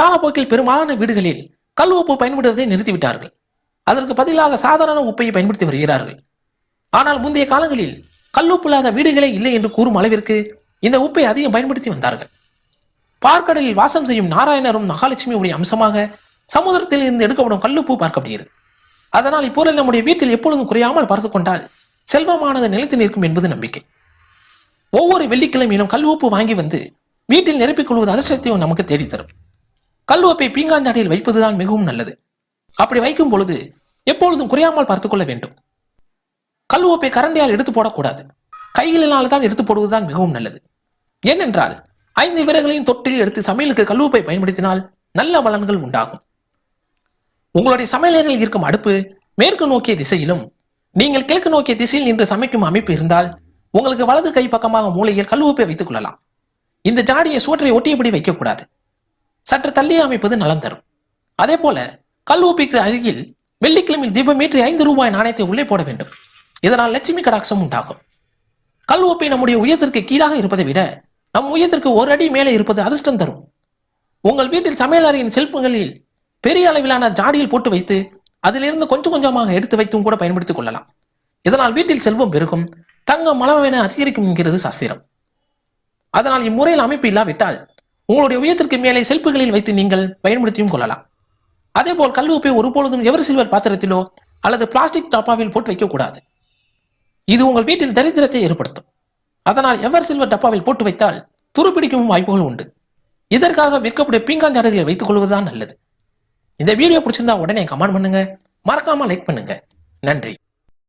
காலப்போக்கில் பெரும்பாலான வீடுகளில் கல் உப்பு பயன்படுத்துவதை நிறுத்திவிட்டார்கள். அதற்கு பதிலாக சாதாரண உப்பையை பயன்படுத்தி வருகிறார்கள். ஆனால் முந்தைய காலங்களில் கல் உப்பு இல்லாத வீடுகளே இல்லை என்று கூறும் அளவிற்கு இந்த உப்பை அதிகம் பயன்படுத்தி வந்தார்கள். பார்க்கடலில் வாசம் செய்யும் நாராயணரும் மகாலட்சுமியுடைய அம்சமாக சமுதிரத்தில் இருந்து எடுக்கப்படும் கல்லுப்பு பார்க்கப்படுகிறது. அதனால் இப்பொருள் நம்முடைய வீட்டில் எப்பொழுதும் குறையாமல் பார்த்து கொண்டால் செல்வமானது நிலைத்து நிற்கும் என்பது நம்பிக்கை. ஒவ்வொரு வெள்ளிக்கிழமையிலும் கல் உப்பு வாங்கி வந்து வீட்டில் நிரப்பிக் கொள்வது அதிர்ஷ்டத்தையும் நமக்கு தேடித்தரும். கல் உப்பை பீங்காஞ்சாடியில் வைப்பதுதான் மிகவும் நல்லது. அப்படி வைக்கும் பொழுது எப்பொழுதும் குறையாமல் பார்த்துக் கொள்ள வேண்டும். கல் உப்பை கரண்டியால் எடுத்து போடக்கூடாது. கைகளினால் தான் எடுத்து போடுவதுதான் மிகவும் நல்லது. ஏனென்றால் 5 விரல்களையும் தொட்டு எடுத்து சமையலுக்கு கல் உப்பை பயன்படுத்தினால் நல்ல பலன்கள் உண்டாகும். உங்களுடைய சமையலறையில் இருக்கும் அடுப்பு மேற்கு நோக்கிய திசையிலும் நீங்கள் கிழக்கு நோக்கிய திசையில் நின்று சமைக்கும் அமைப்பு இருந்தால் உங்களுக்கு வலது கை பக்கமாக மூலையில் கல் உப்பை வைத்துக் கொள்ளலாம். இந்த ஜாடியை சுவற்றை ஒட்டியபடி வைக்கக்கூடாது. சற்று தள்ளி அமைப்பது நலம் தரும். அதே போல கல் உப்பிற்கு அருகில் வெள்ளிக்கிழமையில் தீபமேற்றி 5 ரூபாய் நாணயத்தை உள்ளே போட வேண்டும். இதனால் லட்சுமி கடாட்சம் உண்டாகும். கல் உப்பை நம்முடைய உயரத்திற்கு கீழாக இருப்பதை விட நம் உயரத்திற்கு 1 அடி மேலே இருப்பது அதிர்ஷ்டம் தரும். உங்கள் வீட்டில் சமையல் அறையின் செல்புகளில் பெரிய அளவிலான ஜாடியில் போட்டு வைத்து அதிலிருந்து கொஞ்சம் கொஞ்சமாக எடுத்து வைத்தும் கூட பயன்படுத்திக் கொள்ளலாம். இதனால் வீட்டில் செல்வம் பெருகும், தங்கம் அளவென அதிகரிக்கும் என்கிறது சாஸ்திரம். அதனால் இம்முறையில் அமைப்பு இல்லாவிட்டால் உங்களுடைய உயரத்திற்கு மேலே செல்புகளில் வைத்து நீங்கள் பயன்படுத்தியும் கொள்ளலாம். அதேபோல் கல் உப்பை ஒருபொழுதும் எவர் சில்வர் பாத்திரத்திலோ அல்லது பிளாஸ்டிக் டப்பாவில் போட்டு வைக்கக்கூடாது. இது உங்கள் வீட்டில் தரித்திரத்தை ஏற்படுத்தும். அதனால் எவர் சில்வர் டப்பாவில் போட்டு வைத்தால் துருப்பிடிக்கும் வாய்ப்புகள் உண்டு. இதற்காக விற்கக்கூடிய பீங்காஞ்சாடுகளை வைத்துக் கொள்வதுதான் நல்லது. இந்த வீடியோ பிடிச்சிருந்தா உடனே கமெண்ட் பண்ணுங்க, மறக்காம லைக் பண்ணுங்க. நன்றி.